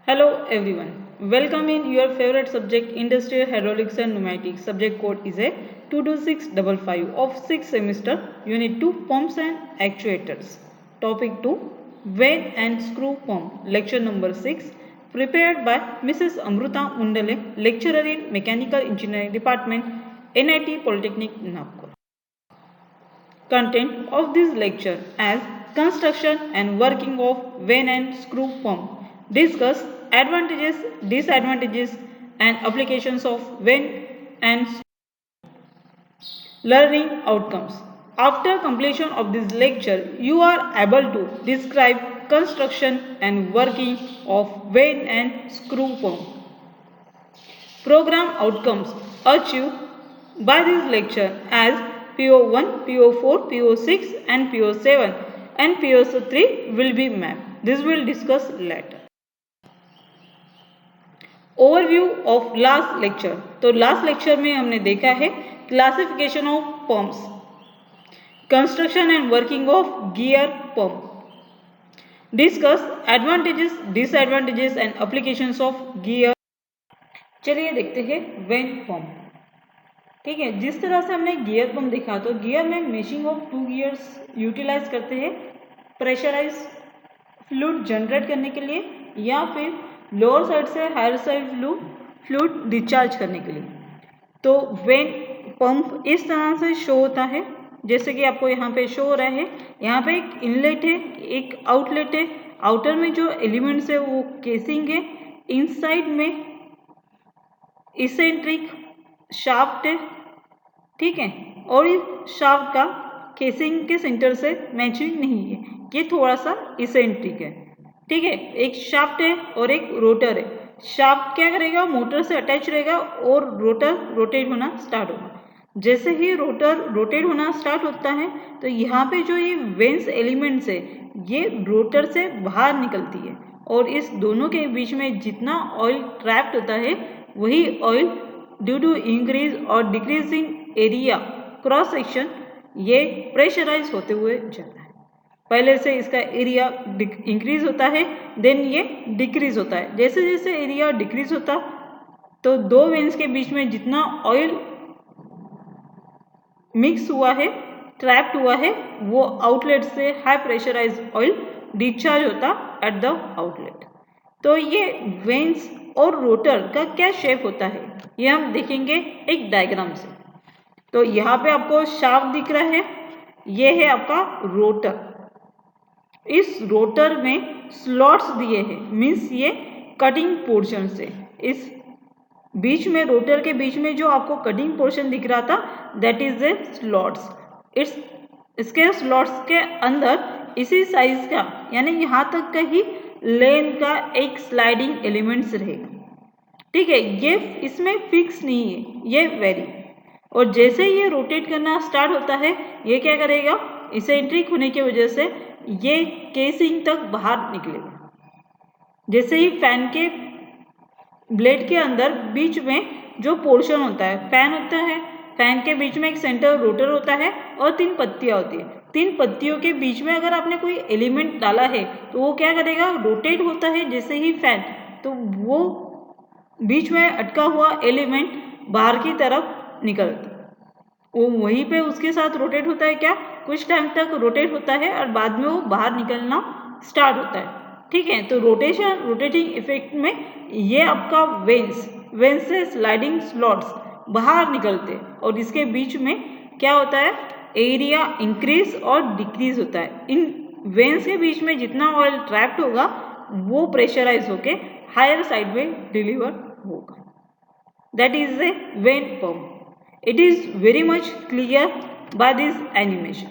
Hello everyone, welcome in your favorite subject Industrial Hydraulics and Pneumatics. Subject code is a 22655 of 6th semester, Unit 2 Pumps and Actuators. Topic 2 Vane and Screw Pump, Lecture number 6, prepared by Mrs. Amruta Undale, Lecturer in Mechanical Engineering Department, NIT Polytechnic, Nagpur. Content of this lecture as construction and working of vane and screw pump. Discuss advantages, disadvantages and applications of vane and learning outcomes. After completion of this lecture, you are able to describe construction and working of vane and screw pump. Program outcomes achieved by this lecture as PO1, PO4, PO6 and PO7 and PO3 will be mapped. This will discuss later. Overview of last lecture. तो last lecture में हमने देखा है classification of pumps, construction and working of gear pump, discuss advantages, disadvantages and applications of gear. चलिए देखते हैं when pump. ठीक है, जिस तरह से हमने गियर पंप देखा तो गियर में मेशिंग ऑफ 2 गियर्स यूटिलाइज करते हैं प्रेशराइज फ्लूइड जनरेट करने के लिए या फिर लोअर साइड से हायर साइड फ्लूइड डिस्चार्ज करने के लिए. तो वेन पंप इस तरह से शो होता है जैसे कि आपको यहाँ पे शो हो रहा है. यहाँ पे एक इनलेट है, एक आउटलेट है. आउटर में जो एलिमेंट्स है वो केसिंग है, इनसाइड में इसेंट्रिक शाफ्ट है. ठीक है, और इस शाफ्ट का केसिंग के सेंटर से मैचिंग नहीं है, ये थोड़ा सा इसेंट्रिक है. ठीक है, एक शाफ्ट है और एक रोटर है. शाफ्ट क्या करेगा, मोटर से अटैच रहेगा और रोटर रोटेट होना स्टार्ट होगा. जैसे ही रोटर रोटेट होना स्टार्ट होता है तो यहाँ पे जो ये वेन्स एलिमेंट्स है ये रोटर से बाहर निकलती है और इस दोनों के बीच में जितना ऑयल ट्रैप्ड होता है वही ऑयल ड्यू टू इंक्रीज और डिक्रीजिंग एरिया क्रॉस सेक्शन ये प्रेशराइज होते हुए जाता है. पहले से इसका एरिया इंक्रीज होता है, देन ये डिक्रीज होता है. जैसे जैसे एरिया डिक्रीज होता तो दो वेन्स के बीच में जितना ऑयल मिक्स हुआ है, ट्रैप्ड हुआ है, वो आउटलेट से हाई प्रेशराइज ऑयल डिस्चार्ज होता एट द आउटलेट. तो ये वेन्स और रोटर का क्या शेप होता है ये हम देखेंगे एक डायग्राम से. तो यहाँ पे आपको शाफ्ट दिख रहा है, ये है आपका रोटर. इस रोटर में स्लॉट्स दिए हैं, मीन्स ये कटिंग पोर्शन से इस बीच में रोटर के बीच में जो आपको कटिंग पोर्शन दिख रहा था दैट इज ए स्लॉट्स. इसके स्लॉट्स के अंदर इसी साइज का यानी यहाँ तक का ही लेंथ का एक स्लाइडिंग एलिमेंट्स रहेगा. ठीक है, ये इसमें फिक्स नहीं है, ये वेरी. और जैसे ये रोटेट करना स्टार्ट होता है ये क्या करेगा, इसेंट्रिक होने की वजह से ये केसिंग तक बाहर निकलेगा. जैसे ही फैन के ब्लेड के अंदर बीच में जो पोर्शन होता है, फैन होता है, फैन के बीच में एक सेंटर रोटर होता है और 3 पत्तियां होती है. 3 पत्तियों के बीच में अगर आपने कोई एलिमेंट डाला है तो वो क्या करेगा, रोटेट होता है. जैसे ही फैन, तो वो बीच में अटका हुआ एलिमेंट बाहर की तरफ निकलता है, वो वहीं पे उसके साथ रोटेट होता है. क्या कुछ टाइम तक रोटेट होता है और बाद में वो बाहर निकलना स्टार्ट होता है. ठीक है, तो रोटेटिंग इफेक्ट में ये आपका वेन्स से स्लाइडिंग स्लॉट्स बाहर निकलते हैं और इसके बीच में क्या होता है, एरिया इंक्रीज और डिक्रीज होता है. इन वेन्स के बीच में जितना ऑयल ट्रैप्ड होगा वो प्रेशराइज होके हायर साइड में डिलीवर होगा. That is a when pump. It is very much clear by this animation.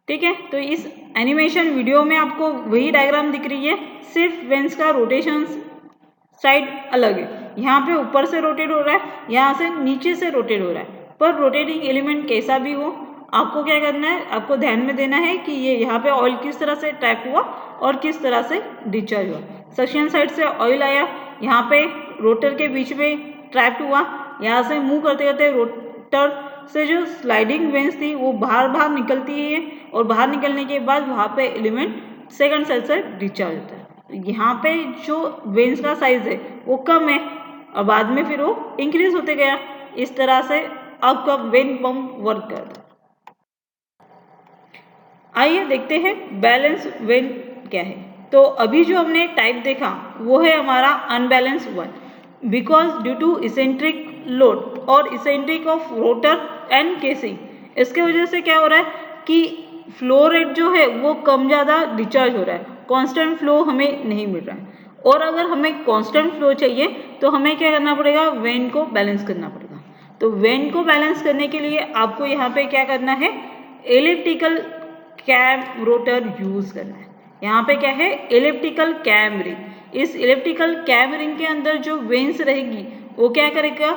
ठीक है, तो इस एनिमेशन वीडियो में आपको वही डायग्राम दिख रही है, सिर्फ वेन्स का रोटेशन साइड अलग है. यहाँ पे ऊपर से रोटेट हो रहा है, यहाँ से नीचे से रोटेट हो रहा है. पर रोटेटिंग एलिमेंट कैसा भी हो आपको क्या करना है, आपको ध्यान में देना है कि ये यहाँ पे ऑयल किस तरह से ट्रैप हुआ और किस तरह से डिस्चार्ज हुआ. सक्शन साइड से ऑयल आया, यहाँ पे रोटर के बीच में ट्रैप हुआ, यहाँ से मूव करते करते रोटर से जो स्लाइडिंग वेंस थी वो बाहर निकलती है और बाहर निकलने के बाद वहाँ पे एलिमेंट सेकंड साइड से डिस्चार्ज होता है। तो यहाँ पे जो वेंस का साइज है वो कम है और बाद में फिर वो इंक्रीज होते गया। इस तरह से आपका वेन पंप वर्क करता है। आइए देखते हैं बैलेंस वेन क्या है। तो अभी जो हमने टाइप देखा वो है हमारा unbalance one, because due to eccentric load और eccentric of rotor and casing, इसके वजह से क्या हो रहा है कि फ्लो रेट जो है वो कम ज़्यादा डिस्चार्ज हो रहा है, कांस्टेंट फ्लो हमें नहीं मिल रहा है। और अगर हमें कांस्टेंट फ्लो चाहिए तो हमें क्या करना पड़ेगा, वेन को बैलेंस करना पड़ेगा। तो वेन को बैलेंस करने के लिए आपको यहाँ पे क्या करना है, एलिप्टिकल कैम रोटर यूज करना है। यहाँ पे क्या है, एलिप्टिकल कैम रिंग। इस एलिप्टिकल कैम रिंग के अंदर जो वेन्स रहेगी वो क्या करेगा,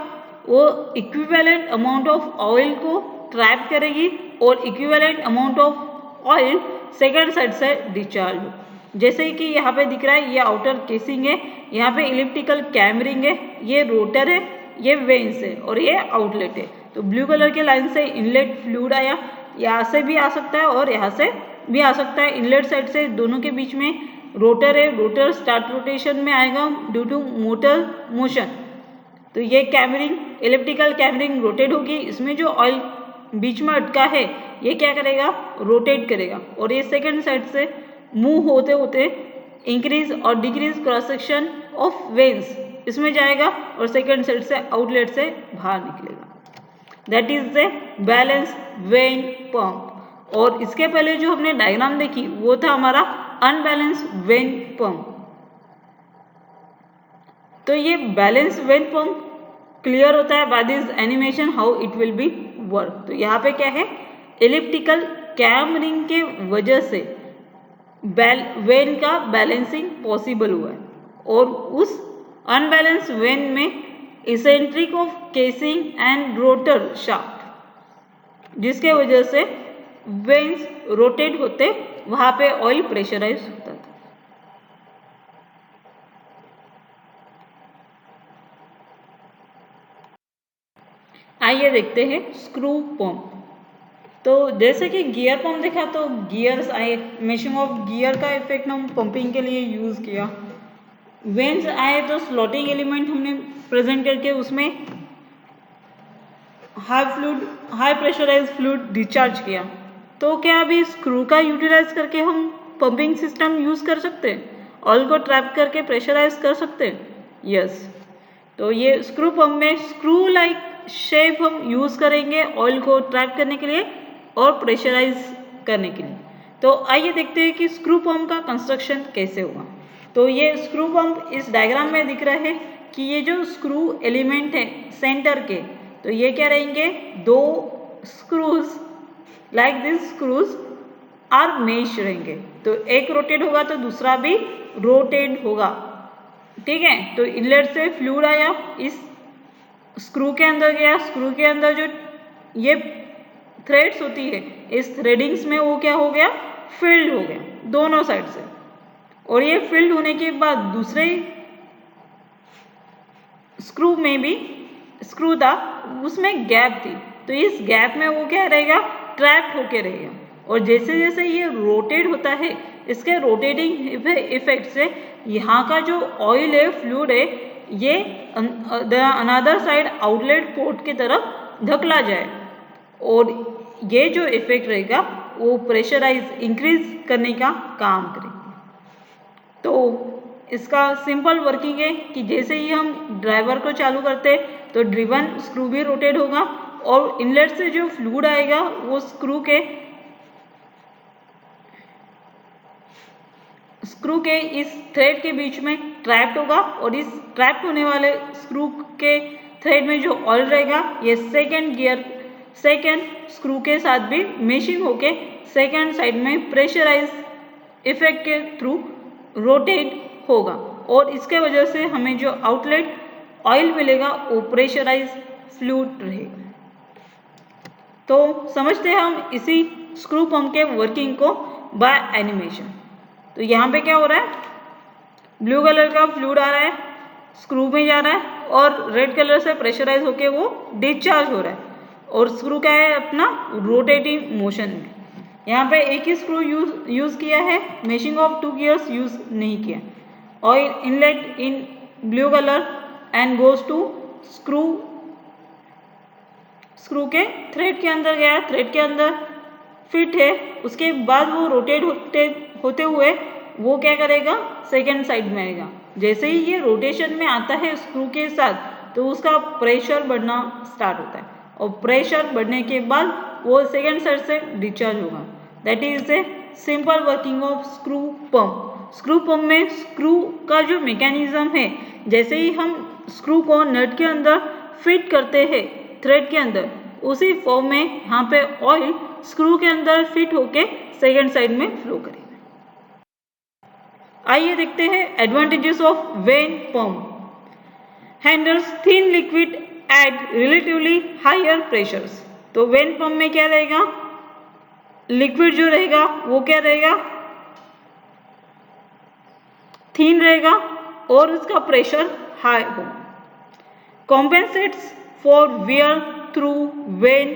वो इक्विवेलेंट अमाउंट ऑफ ऑयल को ट्रैप करेगी और equivalent amount of oil second side से डिस्चार्ज हो। जैसे कि यहाँ पे दिख रहा है, ये आउटर केसिंग है, यहाँ पे इलिप्टिकल कैम रिंग है, ये रोटर है, ये वेन्स है और ये आउटलेट है। तो ब्लू कलर के लाइन से इनलेट फ्लूइड आया, यहाँ से भी आ सकता है और यहाँ से भी आ सकता है। इनलेट साइड से दोनों के बीच में रोटर है, रोटर स्टार्ट रोटेशन में आएगा ड्यू टू मोटर मोशन। तो ये कैमरिंग, इलिप्टिकल कैमरिंग रोटेट होगी, इसमें जो ऑयल बीच में अटका है ये क्या करेगा, रोटेट करेगा और ये सेकंड साइड से मूव होते होते इंक्रीज और decrease cross section of veins इसमें जाएगा और सेकंड साइड से आउटलेट से बाहर निकलेगा। That is the balance when pump. और इसके पहले जो हमने डायग्राम देखी वो था हमारा अनबैलेंस वेन पंप। तो ये बैलेंस वेन पंप क्लियर होता है by this animation how it will be work. तो यहाँ पे क्या है, एलिप्टिकल कैम रिंग के वजह से वेन का बैलेंसिंग पॉसिबल हुआ है और उस अनबैलेंस वेन में eccentric of casing and rotor shaft, जिसके वजह से वेन्स रोटेट होते वहां पे ऑयल प्रेशराइज होता था। आइए देखते हैं स्क्रू पंप। तो जैसे कि गियर पंप देखा तो गियर्स आए, मेशिंग ऑफ गियर का इफेक्ट हम पंपिंग के लिए यूज किया। वेन्स आए तो स्लॉटिंग एलिमेंट हमने प्रेजेंट करके उसमें हाई प्रेशराइज फ्लूइड डिस्चार्ज किया। तो क्या अभी स्क्रू का यूटिलाइज करके हम पंपिंग सिस्टम यूज कर सकते हैं, ऑयल को ट्रैप करके प्रेशराइज कर सकते हैं? यस। तो ये स्क्रू पंप में स्क्रू लाइक शेप हम यूज करेंगे ऑयल को ट्रैप करने के लिए और प्रेशराइज करने के लिए। तो आइए देखते हैं कि स्क्रू पंप का कंस्ट्रक्शन कैसे होगा। तो ये स्क्रू पंप इस डायग्राम में दिख रहा है कि ये जो स्क्रू एलिमेंट है सेंटर के, तो ये क्या रहेंगे, दो screws like this screws are mesh रहेंगे। तो एक रोटेट होगा तो दूसरा भी रोटेट होगा, ठीक है। तो इनलेट से फ्लूइड आया, इस स्क्रू के अंदर गया, स्क्रू के अंदर जो ये थ्रेड्स होती है इस थ्रेडिंग्स में वो क्या हो गया, फिल्ड हो गया दोनों साइड से। और ये फिल्ड होने के बाद दूसरे स्क्रू में भी स्क्रू था उसमें गैप थी, तो इस गैप में वो क्या रहेगा, ट्रैप होके रहेगा। और जैसे जैसे ये रोटेट होता है इसके रोटेटिंग इफेक्ट से यहाँ का जो ऑयल है, फ्लूइड है, ये अनदर साइड आउटलेट पोर्ट की तरफ धकला जाए और ये जो इफेक्ट रहेगा वो प्रेशराइज इंक्रीज करने का काम करेंगे। तो इसका सिंपल वर्किंग है कि जैसे ही हम ड्राइवर को चालू करते हैं तो ड्रिवन स्क्रू भी रोटेट होगा और इनलेट से जो फ्लूइड आएगा वो स्क्रू के इस थ्रेड के बीच में ट्रैप्ड होगा और इस ट्रैप्ड होने वाले स्क्रू के थ्रेड में जो ऑयल रहेगा ये सेकेंड स्क्रू के साथ भी मेशिंग होके सेकेंड साइड में प्रेशराइज इफेक्ट के थ्रू रोटेट होगा और इसके वजह से हमें जो आउटलेट ऑयल मिलेगा वो प्रेशराइज फ्लूइड रहेगा। तो समझते हैं हम इसी स्क्रू पंप के वर्किंग को बाय एनिमेशन। तो यहाँ पे क्या हो रहा है, ब्लू कलर का फ्लूइड आ रहा है, स्क्रू में जा रहा है और रेड कलर से प्रेशराइज होके वो डिस्चार्ज हो रहा है और स्क्रू क्या है अपना रोटेटिंग मोशन में। यहाँ पे एक ही स्क्रू यूज किया है, मेशिंग ऑफ 2 गियर्स यूज नहीं किया। Oil inlet in blue colour and goes to screw के थ्रेड के अंदर गया, थ्रेड के अंदर फिट है, उसके बाद वो रोटेट होते हुए वो क्या करेगा, सेकेंड साइड में आएगा। जैसे ही ये रोटेशन में आता है स्क्रू के साथ तो उसका प्रेशर बढ़ना स्टार्ट होता है और प्रेशर बढ़ने के बाद वो सेकेंड साइड से डिस्चार्ज होगा। That is a simple working of screw pump. Screw pump में स्क्रू का जो मैकेनिज्म है, जैसे ही हम स्क्रू को नट के अंदर फिट करते हैं थ्रेड के अंदर, उसी फॉर्म में यहाँ पे ऑयल स्क्रू के अंदर फिट होके सेकेंड साइड में फ्लो करेगा। आइए देखते हैं advantages of vane pump. Handles thin liquid at relatively higher pressures. तो वेन पंप में क्या रहेगा, लिक्विड जो रहेगा वो क्या रहेगा, थिन रहेगा और उसका प्रेशर हाई हो। Compensates for wear through when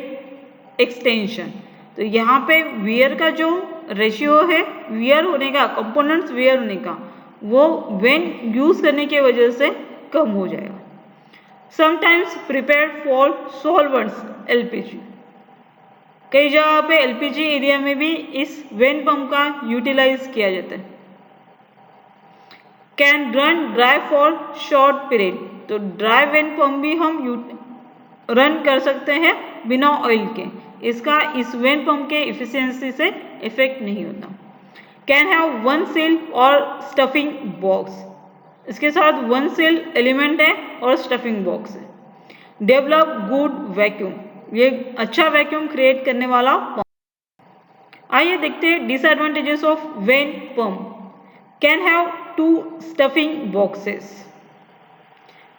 extension. तो यहाँ पे वियर का जो रेशियो है, वियर होने का, कंपोनेंट्स वियर होने का, वो वेन यूज करने की वजह से कम हो जाएगा। Sometimes prepared for solvents LPG. कई जगह पे एलपीजी एरिया में भी इस वेन पंप का यूटिलाइज किया जाता है। Can run dry for short period. तो ड्राई वेन पंप भी हम रन कर सकते हैं बिना ऑयल के, इसका इस वेन पंप के इफिशियंसी से इफेक्ट नहीं होता। कैन हैव वन सील और स्टफिंग बॉक्स। इसके साथ वन सील एलिमेंट है और स्टफिंग बॉक्स है। Develop good vacuum. ये अच्छा वैक्यूम क्रिएट करने वाला पंप। आइए देखते हैं disadvantages of vane pump. Can have 2 stuffing boxes,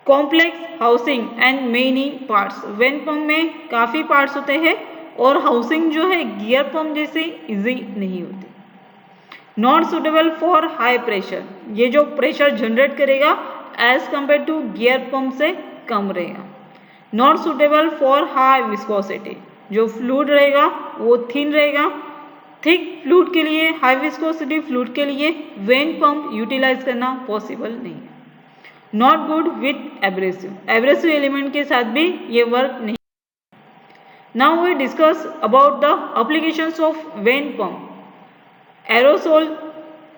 complex housing and many parts. When pump में काफ़ी पार्ट्स होते हैं और हाउसिंग जो है गियर पंप जैसे इजी नहीं होती। Not suitable for high pressure. ये जो प्रेशर जनरेट करेगा as compare to gear pump से कम रहेगा। Not suitable for high viscosity. जो फ्लूइड रहेगा वो थिन रहेगा। थिक फ्लूइड के लिए, हाई विस्कोसिटी फ्लूइड के लिए वेन पंप यूटिलाइज करना पॉसिबल नहीं है। Not good with abrasive. Abrasive element के साथ भी ये वर्क नहीं। Now we discuss about the applications of vane pump. Aerosol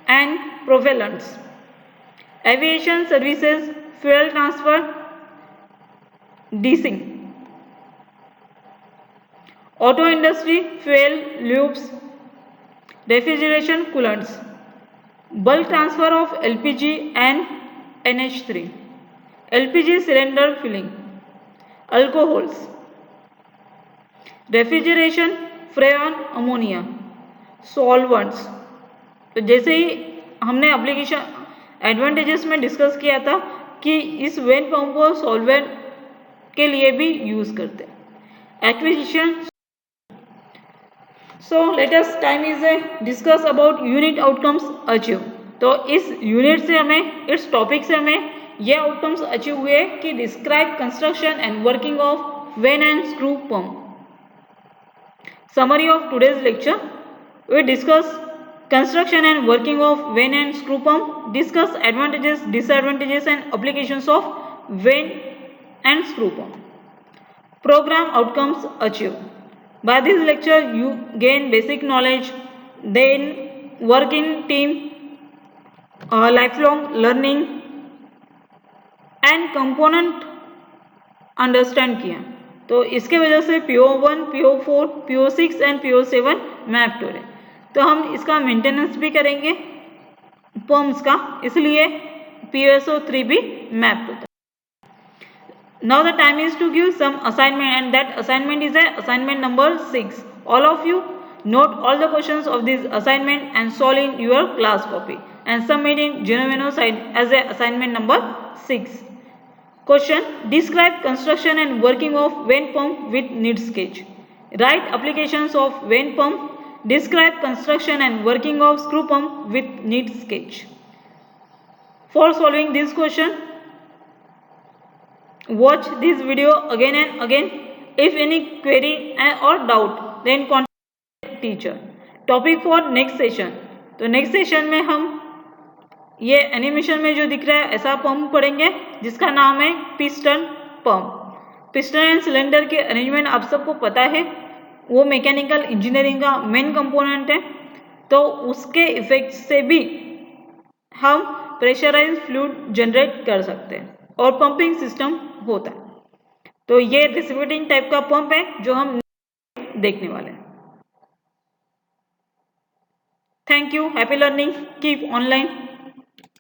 and propellants, aviation services, fuel transfer, desing, auto industry, fuel loops, refrigeration coolants, bulk transfer of LPG and NH3, LPG cylinder filling, alcohols, refrigeration, freon, ammonia, solvents। तो जैसे ही हमने application advantages में discuss किया था कि इस when pump को solvent के लिए भी यूज करते हैं। Acquisition. So latest time is discuss about unit outcomes achieve. तो इस यूनिट से हमें, इस टॉपिक से हमें ये आउटकम्स अचीव हुए कि describe construction and working of when and screw pump. Summary of today's lecture. We discuss construction and working of vane and screw pump, discuss advantages, disadvantages and applications of vane and screw pump. Program outcomes achieved. By this lecture you gain basic knowledge, then work in team, lifelong learning and component understand किया। तो इसके वजह से PO1, PO4, PO6 and PO7 mapped हो रहे। तो हम इसका मेंटेनेंस भी करेंगे पंप्स का, इसलिए PSO3 भी मैप्ड होता है। Now the time is to give some assignment and that assignment is assignment number 6। All of you note all the questions of this assignment and solve in your class copy and submit in Genoveno site as a assignment number 6. Question: describe construction and working of vane pump with need sketch. Write applications of vane pump. Describe construction and working of screw pump with need sketch. For solving this question, watch this video again and again. If any query or doubt, then contact teacher. Topic for next session. तो next session में हम ये animation में जो दिख रहा है ऐसा पंप पढ़ेंगे जिसका नाम है piston pump. Piston and cylinder के अरेंजमेंट आप सबको पता है, वो मैकेनिकल इंजीनियरिंग का मेन कंपोनेंट है। तो उसके इफेक्ट से भी हम प्रेशराइज फ्लूइड जनरेट कर सकते हैं और पंपिंग सिस्टम होता है। तो ये रेसिप्रोकेटिंग टाइप का पंप है जो हम देखने वाले हैं। Thank you, happy learning, keep online.